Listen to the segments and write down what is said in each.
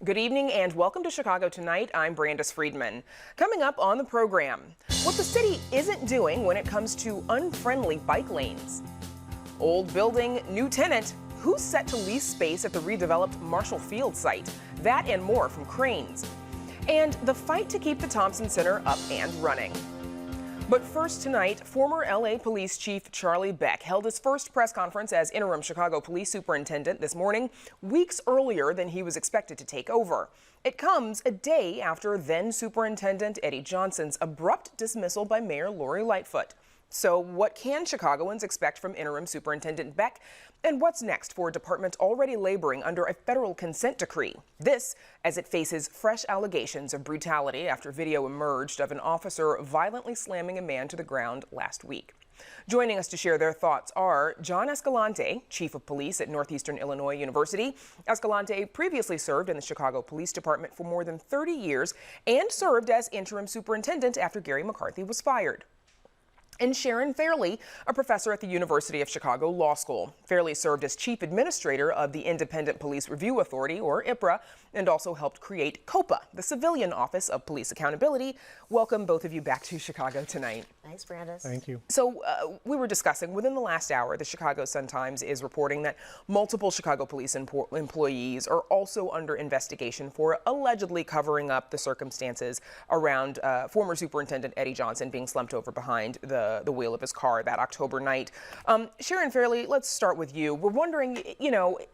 Good evening and welcome to Chicago Tonight. I'm Brandis Friedman. Coming up on the program, what the city isn't doing when it comes to unfriendly bike lanes. Old building, new tenant. Who's set to lease space at the redeveloped Marshall Field site? That and more from Crain's. And the fight to keep the Thompson Center up and running. But first tonight, former LA Police Chief Charlie Beck held his first press conference as interim Chicago Police Superintendent this morning, weeks earlier than he was expected to take over. It comes a day after then Superintendent Eddie Johnson's abrupt dismissal by Mayor Lori Lightfoot. So what can Chicagoans expect from interim Superintendent Beck? And what's next for a department already laboring under a federal consent decree? This as it faces fresh allegations of brutality after video emerged of an officer violently slamming a man to the ground last week. Joining us to share their thoughts are John Escalante, Chief of Police at Northeastern Illinois University. Escalante previously served in the Chicago Police Department for more than 30 years and served as interim superintendent after Gary McCarthy was fired. And Sharon Fairley, a professor at the University of Chicago Law School. Fairley served as chief administrator of the Independent Police Review Authority, or IPRA, and also helped create COPA, the Civilian Office of Police Accountability. Welcome both of you back to Chicago Tonight. Thanks, Brandis. Thank you. So we were discussing, within the last hour, the Chicago Sun-Times is reporting that multiple Chicago police employees are also under investigation for allegedly covering up the circumstances around former Superintendent Eddie Johnson being slumped over behind the wheel of his car that October night. Sharon Fairley, let's start with you. We're wondering,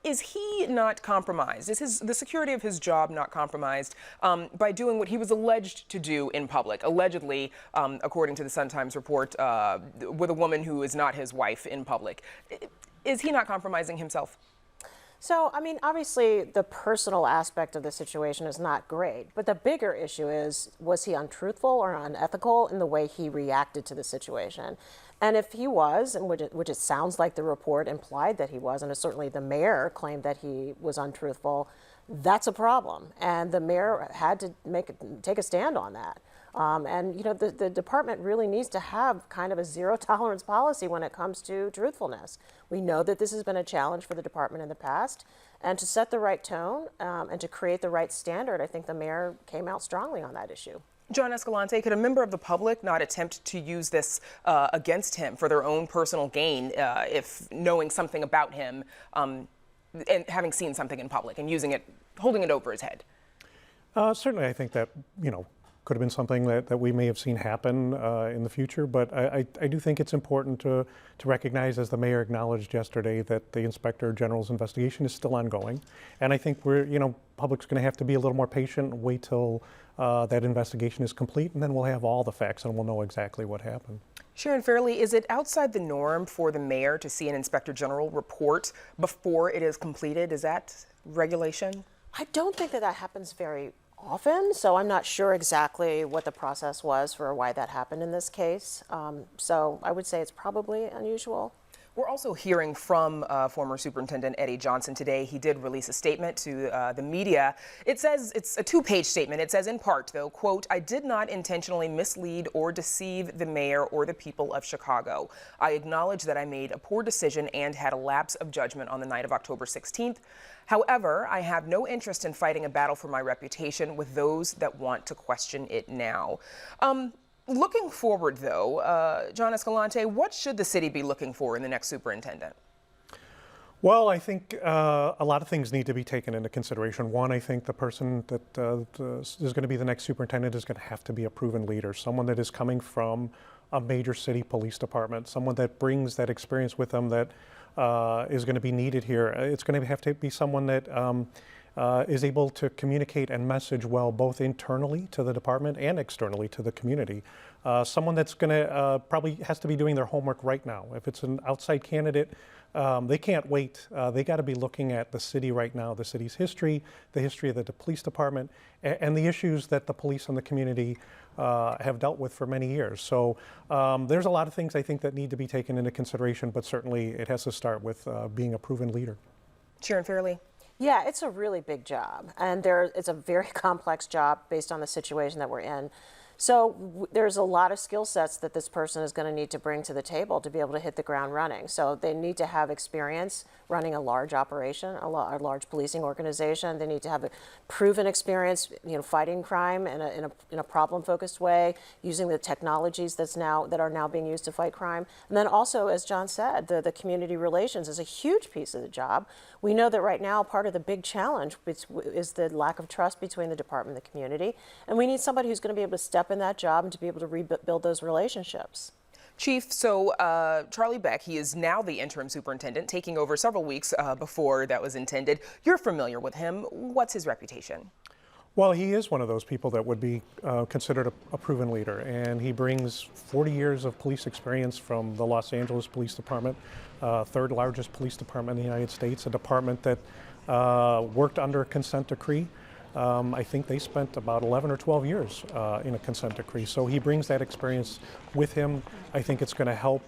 is he not compromised? Is the security of his job not compromised by doing what he was alleged to do in public? Allegedly, according to the Sun-Times report, with a woman who is not his wife in public. Is he not compromising himself? So, I mean, obviously the personal aspect of the situation is not great, but the bigger issue is, was he untruthful or unethical in the way he reacted to the situation? And if he was, and which it sounds like the report implied that he was, and certainly the mayor claimed that he was untruthful, that's a problem. And the mayor had to take a stand on that. The department really needs to have kind of a zero tolerance policy when it comes to truthfulness. We know that this has been a challenge for the department in the past, and to set the right tone and to create the right standard, I think the mayor came out strongly on that issue. John Escalante, could a member of the public not attempt to use this against him for their own personal gain if knowing something about him and having seen something in public and holding it over his head? Certainly, I think that, could have been something that we may have seen happen in the future, but I do think it's important to recognize, as the mayor acknowledged yesterday, that the Inspector General's investigation is still ongoing. And I think public's going to have to be a little more patient and wait till that investigation is complete, and then we'll have all the facts and we'll know exactly what happened. Sharon Fairley, is it outside the norm for the mayor to see an Inspector General report before it is completed? Is that regulation? I don't think that happens very often, so I'm not sure exactly what the process was for why that happened in this case. So I would say it's probably unusual. We're also hearing from former Superintendent Eddie Johnson today. He did release a statement to the media. It says, it's a two-page statement. It says in part, though, quote, "I did not intentionally mislead or deceive the mayor or the people of Chicago. I acknowledge that I made a poor decision and had a lapse of judgment on the night of October 16th. However, I have no interest in fighting a battle for my reputation with those that want to question it now." Looking forward, though, John Escalante, what should the city be looking for in the next superintendent? Well, I think a lot of things need to be taken into consideration. One, I think the person that is going to be the next superintendent is going to have to be a proven leader, someone that is coming from a major city police department, someone that brings that experience with them that is going to be needed here. It's going to have to be someone that is able to communicate and message well, both internally to the department and externally to the community. Someone that's going to probably has to be doing their homework right now. If it's an outside candidate, they can't wait. They got to be looking at the city right now, the city's history, the history of the police department, and the issues that the police and the community have dealt with for many years. So there's a lot of things I think that need to be taken into consideration, but certainly it has to start with being a proven leader. Sharon Fairley. Yeah, it's a really big job, and it's a very complex job based on the situation that we're in. So there's a lot of skill sets that this person is going to need to bring to the table to be able to hit the ground running. So they need to have experience running a large operation, a large policing organization. They need to have a proven experience, fighting crime in a problem-focused way, using the technologies that are now being used to fight crime. And then also, as John said, the community relations is a huge piece of the job. We know that right now part of the big challenge is the lack of trust between the department and the community, and we need somebody who's going to be able to step in that job and to be able to rebuild those relationships. Chief, so Charlie Beck, he is now the interim superintendent, taking over several weeks before that was intended. You're familiar with him. What's his reputation? Well, he is one of those people that would be considered a proven leader, and he brings 40 years of police experience from the Los Angeles Police Department, third largest police department in the United States, a department that worked under a consent decree. I think they spent about 11 or 12 years in a consent decree. So he brings that experience with him. I think it's going to help.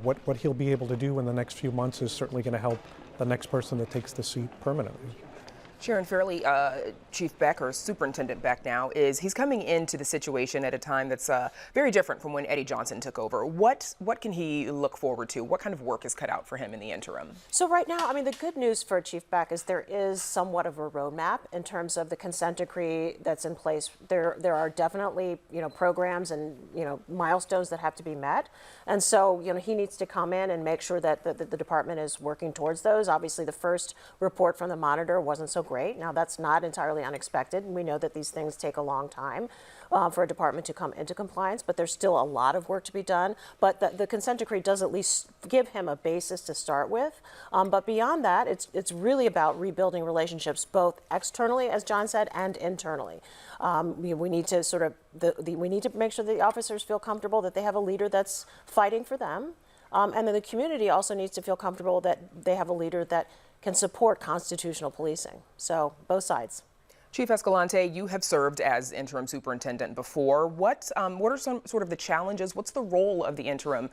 What he'll be able to do in the next few months is certainly going to help the next person that takes the seat permanently. Sharon Fairley, Chief Beck, or Superintendent Beck now, he's coming into the situation at a time that's very different from when Eddie Johnson took over. What can he look forward to? What kind of work is cut out for him in the interim? So right now, I mean, the good news for Chief Beck is there is somewhat of a roadmap in terms of the consent decree that's in place. There are definitely, programs and, milestones that have to be met. And so, he needs to come in and make sure that the department is working towards those. Obviously, the first report from the monitor wasn't so great. Now, that's not entirely unexpected. We know that these things take a long time for a department to come into compliance, but there's still a lot of work to be done. But the consent decree does at least give him a basis to start with. But beyond that, it's really about rebuilding relationships, both externally, as John said, and internally. We need to we need to make sure the officers feel comfortable that they have a leader that's fighting for them. And then the community also needs to feel comfortable that they have a leader that can support constitutional policing. So both sides. Chief Escalante, you have served as interim superintendent before. What are some sort of the challenges? What's the role of the interim?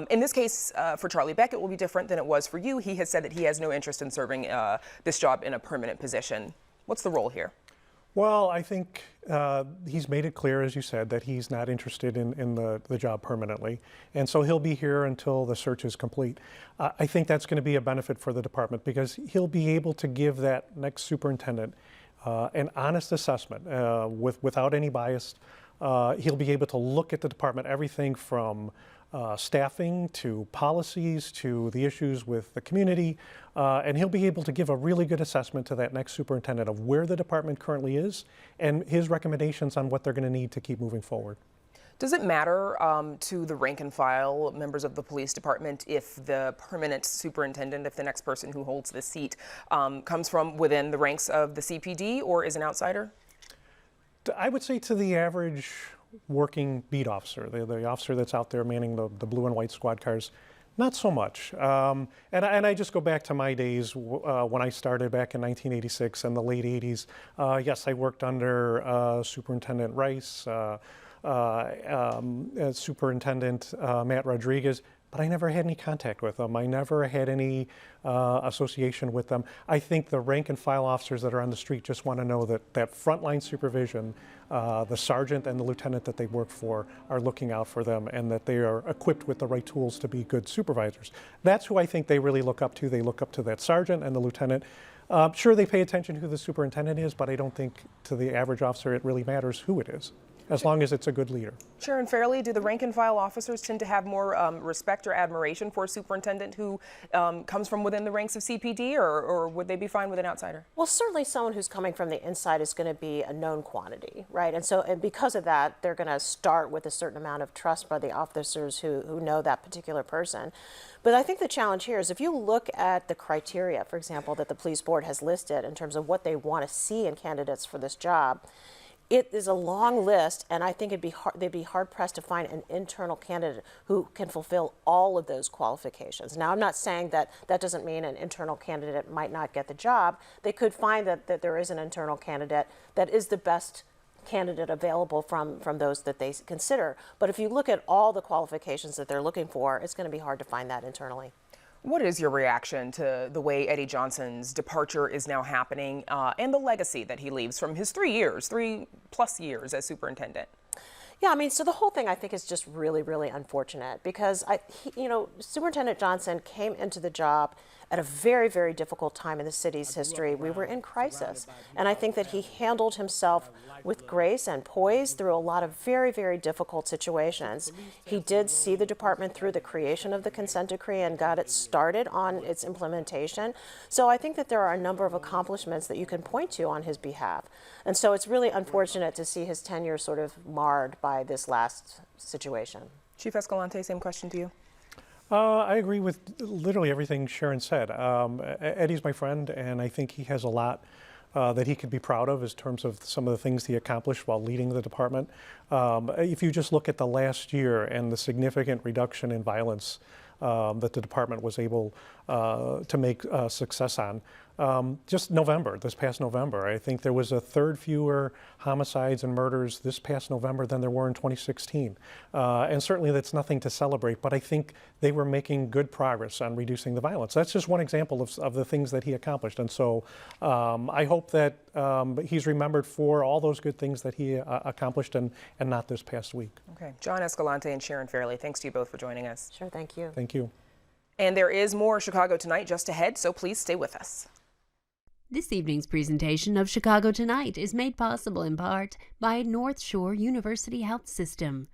In this case, for Charlie Beck, it will be different than it was for you. He has said that he has no interest in serving this job in a permanent position. What's the role here? Well, I think he's made it clear, as you said, that he's not interested in the job permanently. And so he'll be here until the search is complete. I think that's going to be a benefit for the department because he'll be able to give that next superintendent an honest assessment without any bias. He'll be able to look at the department, everything from staffing to policies to the issues with the community, and he'll be able to give a really good assessment to that next superintendent of where the department currently is and his recommendations on what they're going to need to keep moving forward. Does it matter to the rank and file members of the police department if the permanent superintendent, if the next person who holds the seat comes from within the ranks of the CPD or is an outsider? I would say to the average working beat officer, the officer that's out there manning the blue and white squad cars, not so much. And I just go back to my days when I started back in 1986 and the late 80s. Yes, I worked under Superintendent Rice, Superintendent Matt Rodriguez, but I never had any contact with them. I never had any association with them. I think the rank and file officers that are on the street just want to know that that frontline supervision, the sergeant and the lieutenant that they work for are looking out for them and that they are equipped with the right tools to be good supervisors. That's who I think they really look up to. They look up to that sergeant and the lieutenant. Sure, they pay attention to who the superintendent is, but I don't think to the average officer it really matters who it is, as long as it's a good leader. Sharon Fairley, do the rank and file officers tend to have more respect or admiration for a superintendent who comes from within the ranks of CPD, or would they be fine with an outsider? Well, certainly someone who's coming from the inside is going to be a known quantity, right? And because of that, they're going to start with a certain amount of trust by the officers who know that particular person. But I think the challenge here is if you look at the criteria, for example, that the police board has listed in terms of what they want to see in candidates for this job, it is a long list, and I think they'd be hard-pressed to find an internal candidate who can fulfill all of those qualifications. Now, I'm not saying that doesn't mean an internal candidate might not get the job. They could find that there is an internal candidate that is the best candidate available from those that they consider. But if you look at all the qualifications that they're looking for, it's going to be hard to find that internally. What is your reaction to the way Eddie Johnson's departure is now happening and the legacy that he leaves from his 3+ years as superintendent? Yeah, I mean, so the whole thing I think is just really, really unfortunate because Superintendent Johnson came into the job at a very, very difficult time in the city's history. We were in crisis, and I think that he handled himself with grace and poise through a lot of very, very difficult situations. He did see the department through the creation of the consent decree and got it started on its implementation. So I think that there are a number of accomplishments that you can point to on his behalf. And so it's really unfortunate to see his tenure sort of marred by this last situation. Chief Escalante, same question to you. I agree with literally everything Sharon said. Eddie's my friend, and I think he has a lot that he could be proud of in terms of some of the things he accomplished while leading the department. If you just look at the last year and the significant reduction in violence that the department was able to make success on. Just this past November, I think there was a third fewer homicides and murders this past November than there were in 2016. And certainly that's nothing to celebrate, but I think they were making good progress on reducing the violence. That's just one example of the things that he accomplished. And so I hope that he's remembered for all those good things that he accomplished and not this past week. Okay. John Escalante and Sharon Fairley, thanks to you both for joining us. Sure, thank you. Thank you. And there is more Chicago Tonight just ahead, so please stay with us. This evening's presentation of Chicago Tonight is made possible in part by North Shore University Health System.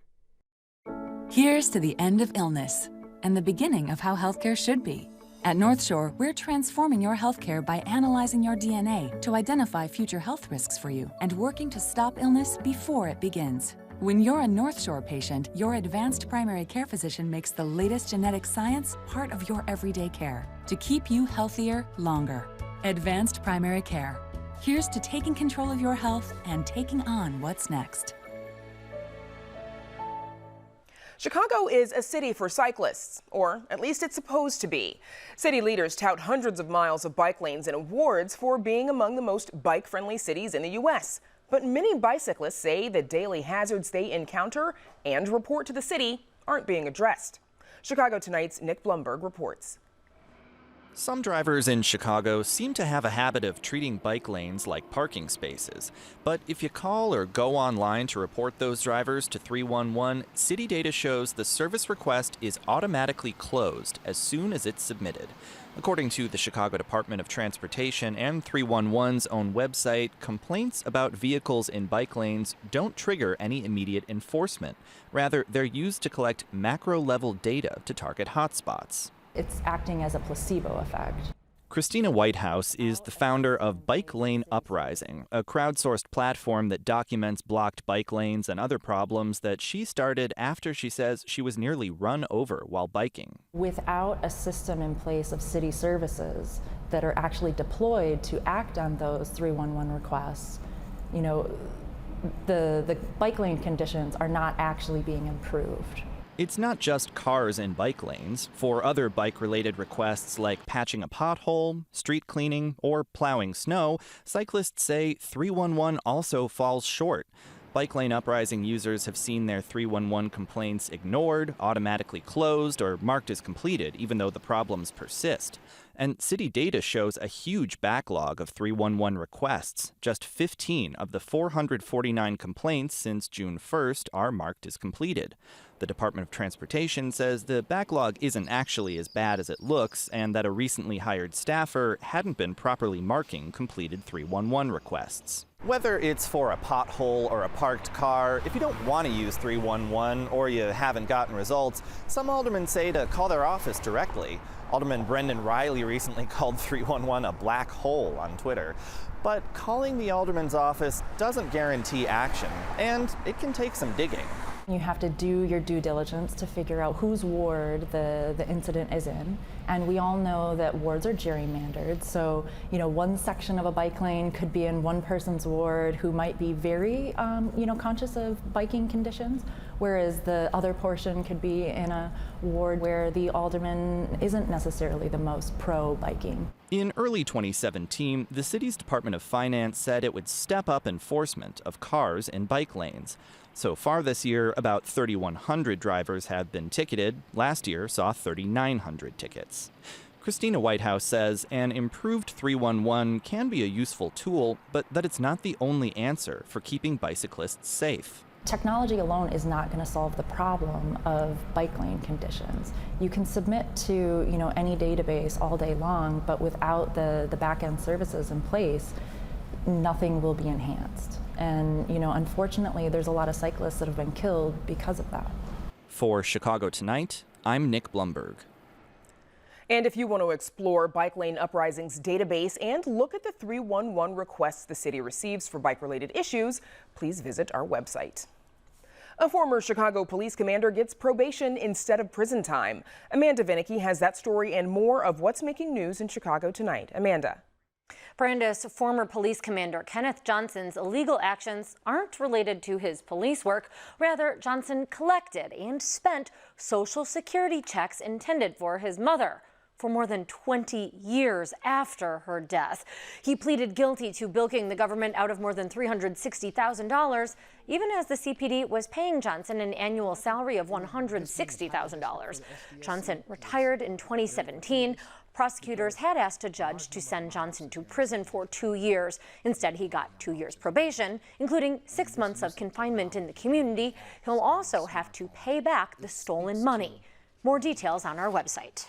Here's to the end of illness and the beginning of how healthcare should be. At North Shore, we're transforming your healthcare by analyzing your DNA to identify future health risks for you and working to stop illness before it begins. When you're a North Shore patient, your advanced primary care physician makes the latest genetic science part of your everyday care to keep you healthier longer. Advanced Primary Care. Here's to taking control of your health and taking on what's next. Chicago is a city for cyclists, or at least it's supposed to be. City leaders tout hundreds of miles of bike lanes and awards for being among the most bike-friendly cities in the U.S. But many bicyclists say the daily hazards they encounter and report to the city aren't being addressed. Chicago Tonight's Nick Blumberg reports. Some drivers in Chicago seem to have a habit of treating bike lanes like parking spaces. But if you call or go online to report those drivers to 311, city data shows the service request is automatically closed as soon as it's submitted. According to the Chicago Department of Transportation and 311's own website, complaints about vehicles in bike lanes don't trigger any immediate enforcement. Rather, they're used to collect macro-level data to target hotspots. It's acting as a placebo effect. Christina Whitehouse is the founder of Bike Lane Uprising, a crowdsourced platform that documents blocked bike lanes and other problems that she started after she says she was nearly run over while biking. Without a system in place of city services that are actually deployed to act on those 311 requests, the bike lane conditions are not actually being improved. It's not just cars in bike lanes. For other bike-related requests like patching a pothole, street cleaning, or plowing snow, cyclists say 311 also falls short. Bike Lane Uprising users have seen their 311 complaints ignored, automatically closed, or marked as completed, even though the problems persist. And city data shows a huge backlog of 311 requests. Just 15 of the 449 complaints since June 1st are marked as completed. The Department of Transportation says the backlog isn't actually as bad as it looks, and that a recently hired staffer hadn't been properly marking completed 311 requests. Whether it's for a pothole or a parked car, if you don't want to use 311 or you haven't gotten results, some aldermen say to call their office directly. Alderman Brendan Riley recently called 311 a black hole on Twitter. But calling the alderman's office doesn't guarantee action, and it can take some digging. You have to do your due diligence to figure out whose ward the incident is in. And we all know that wards are gerrymandered. So, one section of a bike lane could be in one person's ward who might be very, conscious of biking conditions, whereas the other portion could be in a ward where the alderman isn't necessarily the most pro-biking. In early 2017, the city's Department of Finance said it would step up enforcement of cars in bike lanes. So far this year, about 3,100 drivers have been ticketed. Last year saw 3,900 tickets. Christina Whitehouse says an improved 311 can be a useful tool, but that it's not the only answer for keeping bicyclists safe. Technology alone is not going to solve the problem of bike lane conditions. You can submit to any database all day long, but without the back-end services in place, nothing will be enhanced. And unfortunately, there's a lot of cyclists that have been killed because of that. For Chicago Tonight, I'm Nick Blumberg. And if you want to explore Bike Lane Uprising's database and look at the 311 requests the city receives for bike-related issues, please visit our website. A former Chicago police commander gets probation instead of prison time. Amanda Vinicky has that story and more of what's making news in Chicago tonight. Amanda. Brandes, former police commander Kenneth Johnson's illegal actions aren't related to his police work. Rather, Johnson collected and spent Social Security checks intended for his mother for more than 20 years after her death. He pleaded guilty to bilking the government out of more than $360,000, even as the CPD was paying Johnson an annual salary of $160,000. Johnson retired in 2017. Prosecutors had asked a judge to send Johnson to prison for 2 years. Instead, he got 2 years probation, including 6 months of confinement in the community. He'll also have to pay back the stolen money. More details on our website.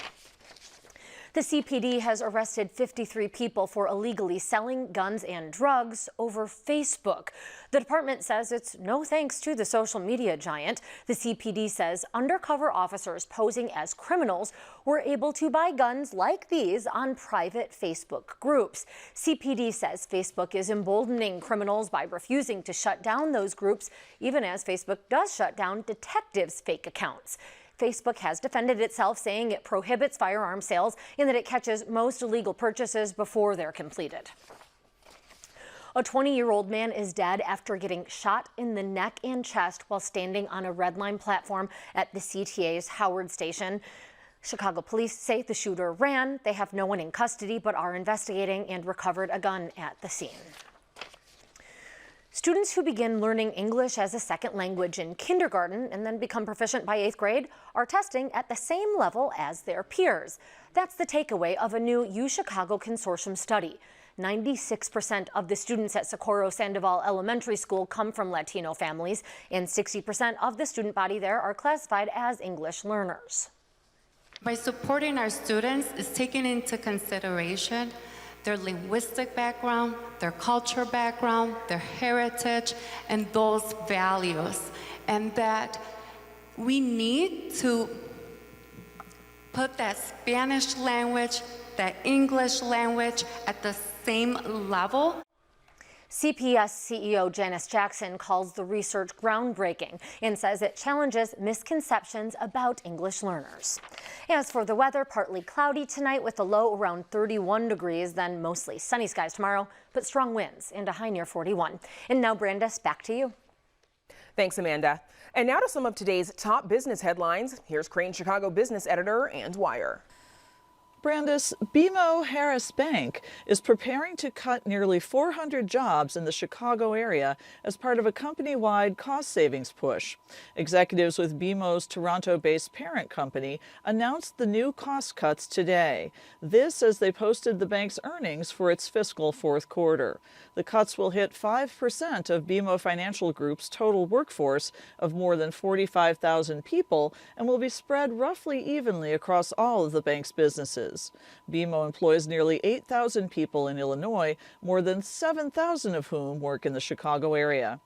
The CPD has arrested 53 people for illegally selling guns and drugs over Facebook. The department says it's no thanks to the social media giant. The CPD says undercover officers posing as criminals were able to buy guns like these on private Facebook groups. CPD says Facebook is emboldening criminals by refusing to shut down those groups, even as Facebook does shut down detectives' fake accounts. Facebook has defended itself, saying it prohibits firearm sales and that it catches most illegal purchases before they're completed. A 20-year-old man is dead after getting shot in the neck and chest while standing on a Red Line platform at the CTA's Howard Station. Chicago police say the shooter ran. They have no one in custody but are investigating and recovered a gun at the scene. Students who begin learning English as a second language in kindergarten and then become proficient by 8th grade are testing at the same level as their peers. That's the takeaway of a new UChicago Consortium study. 96% of the students at Socorro Sandoval Elementary School come from Latino families, and 60% of the student body there are classified as English learners. By supporting our students is taking into consideration their linguistic background, their culture background, their heritage, and those values. And that we need to put that Spanish language, that English language at the same level. CPS CEO Janice Jackson calls the research groundbreaking and says it challenges misconceptions about English learners. As for the weather, partly cloudy tonight with a low around 31 degrees, then mostly sunny skies tomorrow, but strong winds and a high near 41. And now, Brandes, back to you. Thanks, Amanda. And now to some of today's top business headlines. Here's Crain Chicago business editor and Wire. Brandes, BMO Harris Bank is preparing to cut nearly 400 jobs in the Chicago area as part of a company-wide cost savings push. Executives with BMO's Toronto-based parent company announced the new cost cuts today. This as they posted the bank's earnings for its fiscal fourth quarter. The cuts will hit 5% of BMO Financial Group's total workforce of more than 45,000 people and will be spread roughly evenly across all of the bank's businesses. BMO employs nearly 8,000 people in Illinois, more than 7,000 of whom work in the Chicago area.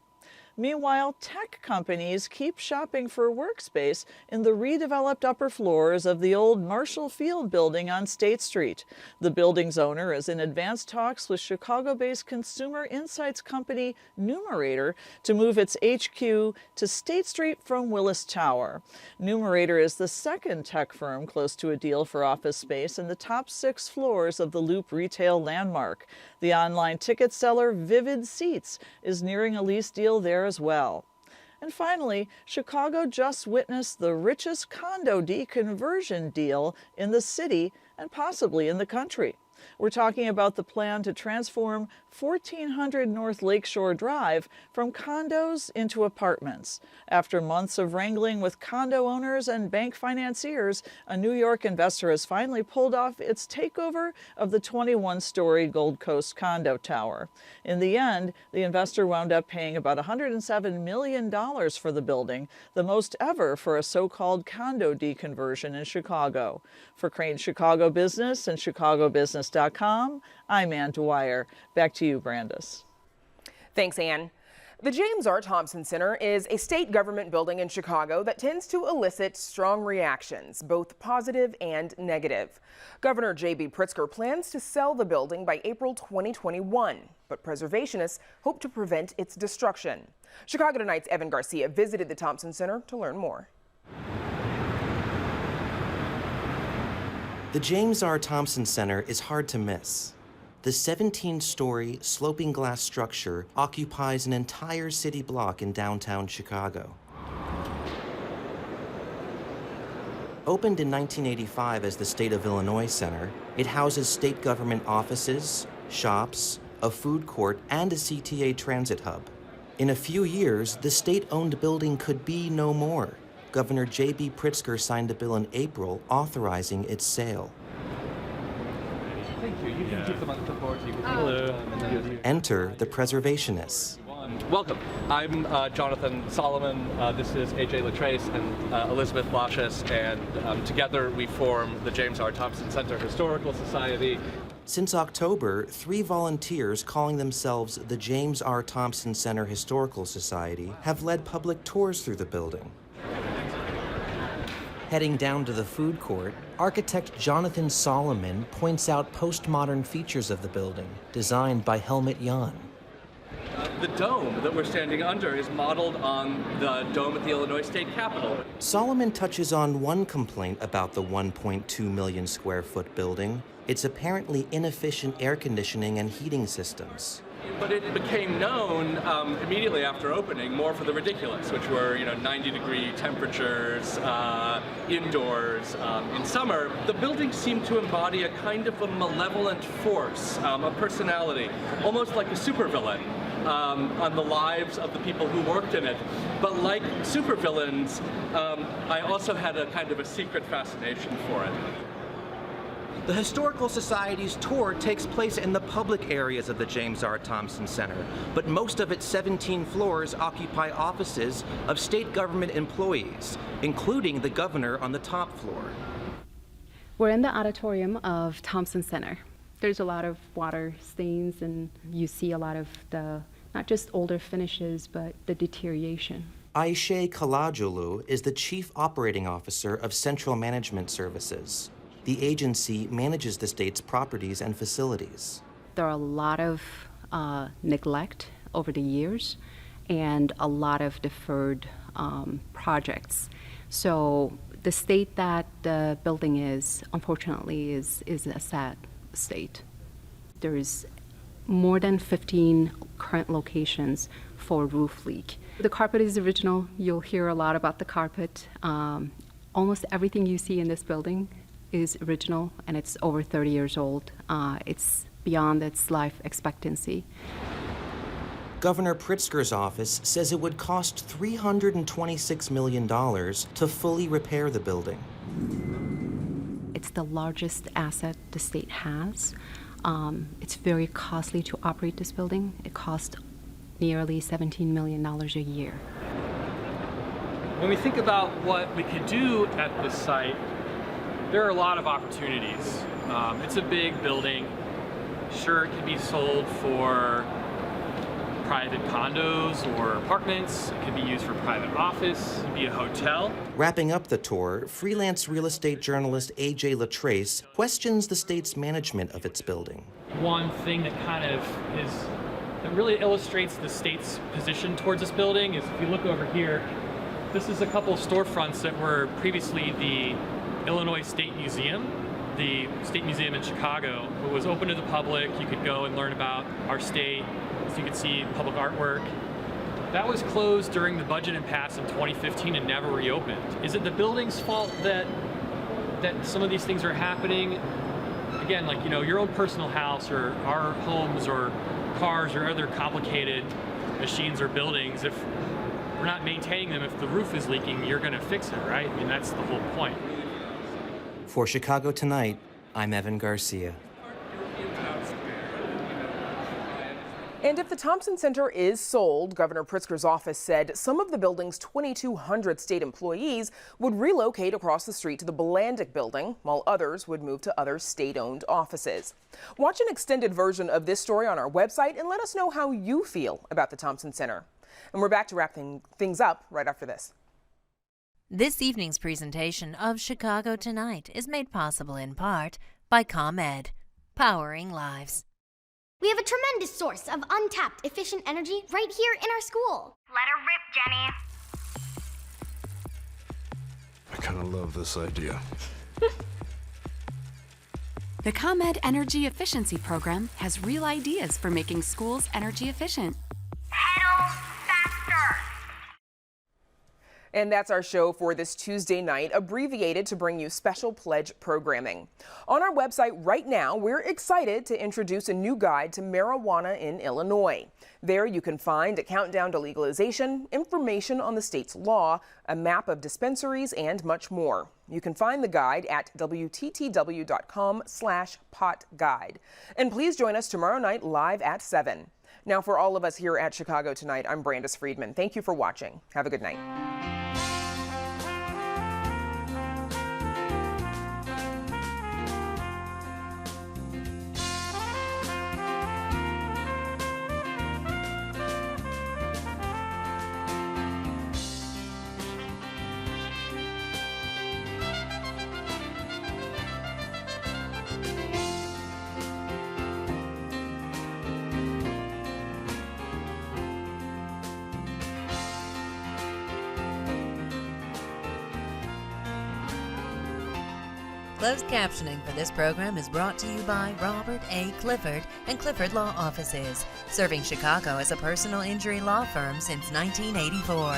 Meanwhile, tech companies keep shopping for workspace in the redeveloped upper floors of the old Marshall Field building on State Street. The building's owner is in advanced talks with Chicago-based consumer insights company Numerator to move its HQ to State Street from Willis Tower. Numerator is the second tech firm close to a deal for office space in the top 6 floors of the Loop retail landmark. The online ticket seller Vivid Seats is nearing a lease deal there as well. And finally, Chicago just witnessed the richest condo deconversion deal in the city and possibly in the country. We're talking about the plan to transform 1400 North Lakeshore Drive from condos into apartments. After months of wrangling with condo owners and bank financiers, a New York investor has finally pulled off its takeover of the 21-story Gold Coast condo tower. In the end, the investor wound up paying about $107 million for the building, the most ever for a so-called condo deconversion in Chicago. For Crain Chicago Business and chicagobusiness.com, I'm Ann Dwyer. Back to you, Brandis. Thanks, Ann. The James R. Thompson Center is a state government building in Chicago that tends to elicit strong reactions, both positive and negative. Governor J.B. Pritzker plans to sell the building by April 2021, but preservationists hope to prevent its destruction. Chicago Tonight's Evan Garcia visited the Thompson Center to learn more. The James R. Thompson Center is hard to miss. The 17-story sloping glass structure occupies an entire city block in downtown Chicago. Opened in 1985 as the State of Illinois Center, it houses state government offices, shops, a food court, and a CTA transit hub. In a few years, the state-owned building could be no more. Governor J.B. Pritzker signed a bill in April authorizing its sale. Thank you. You can keep them on the clipboard. So you can hello. Enter the preservationists. Welcome. I'm Jonathan Solomon. This is AJ Latrace and Elizabeth Lashes, and together we form the James R. Thompson Center Historical Society. Since October, 3 volunteers calling themselves the James R. Thompson Center Historical Society have led public tours through the building. Heading down to the food court, architect Jonathan Solomon points out postmodern features of the building, designed by Helmut Jahn. The dome that we're standing under is modeled on the dome at the Illinois State Capitol. Solomon touches on one complaint about the 1.2 million square foot building, its apparently inefficient air conditioning and heating systems. But it became known immediately after opening more for the ridiculous, which were 90-degree temperatures indoors. In summer, the building seemed to embody a kind of a malevolent force, a personality, almost like a supervillain on the lives of the people who worked in it. But like supervillains, I also had a kind of a secret fascination for it. The Historical Society's tour takes place in the public areas of the James R. Thompson Center, but most of its 17 floors occupy offices of state government employees, including the governor on the top floor. We're in the auditorium of Thompson Center. There's a lot of water stains, and you see a lot of the, not just older finishes, but the deterioration. Aishe Kalajolu is the Chief Operating Officer of Central Management Services. The agency manages the state's properties and facilities. There are a lot of neglect over the years and a lot of deferred projects. So the state that the building is, unfortunately, is a sad state. There is more than 15 current locations for roof leak. The carpet is original. You'll hear a lot about the carpet. Almost everything you see in this building is original, and it's over 30 years old. It's beyond its life expectancy. Governor Pritzker's office says it would cost $326 million to fully repair the building. It's the largest asset the state has. It's very costly to operate this building. It costs nearly $17 million a year. When we think about what we could do at this site, there are a lot of opportunities. It's a big building. Sure, it can be sold for private condos or apartments. It could be used for private office. It could be a hotel. Wrapping up the tour, freelance real estate journalist AJ Latrace questions the state's management of its building. One thing that that really illustrates the state's position towards this building is if you look over here, this is a couple of storefronts that were previously the Illinois State Museum. The State Museum in Chicago. It was open to the public. You could go and learn about our state, so you could see public artwork. That was closed during the budget impasse in 2015 and never reopened. Is it the building's fault that some of these things are happening? again, like, your own personal house or our homes or cars or other complicated machines or buildings, if we're not maintaining them, if the roof is leaking, you're going to fix it, right? I mean, that's the whole point. For Chicago Tonight, I'm Evan Garcia. And if the Thompson Center is sold, Governor Pritzker's office said some of the building's 2,200 state employees would relocate across the street to the Bolandic building, while others would move to other state-owned offices. Watch an extended version of this story on our website and let us know how you feel about the Thompson Center. And we're back to wrap things up right after this. This evening's presentation of Chicago Tonight is made possible in part by ComEd, powering lives. We have a tremendous source of untapped, efficient energy right here in our school. Let her rip, Jenny. I kind of love this idea. The ComEd Energy Efficiency Program has real ideas for making schools energy efficient. Pedal faster. And that's our show for this Tuesday night, abbreviated to bring you special pledge programming. On our website right now, we're excited to introduce a new guide to marijuana in Illinois. There you can find a countdown to legalization, information on the state's law, a map of dispensaries, and much more. You can find the guide at WTTW.com/potguide. And please join us tomorrow night live at 7. Now, for all of us here at Chicago Tonight, I'm Brandis Friedman. Thank you for watching. Have a good night. Closed captioning for this program is brought to you by Robert A. Clifford and Clifford Law Offices, serving Chicago as a personal injury law firm since 1984.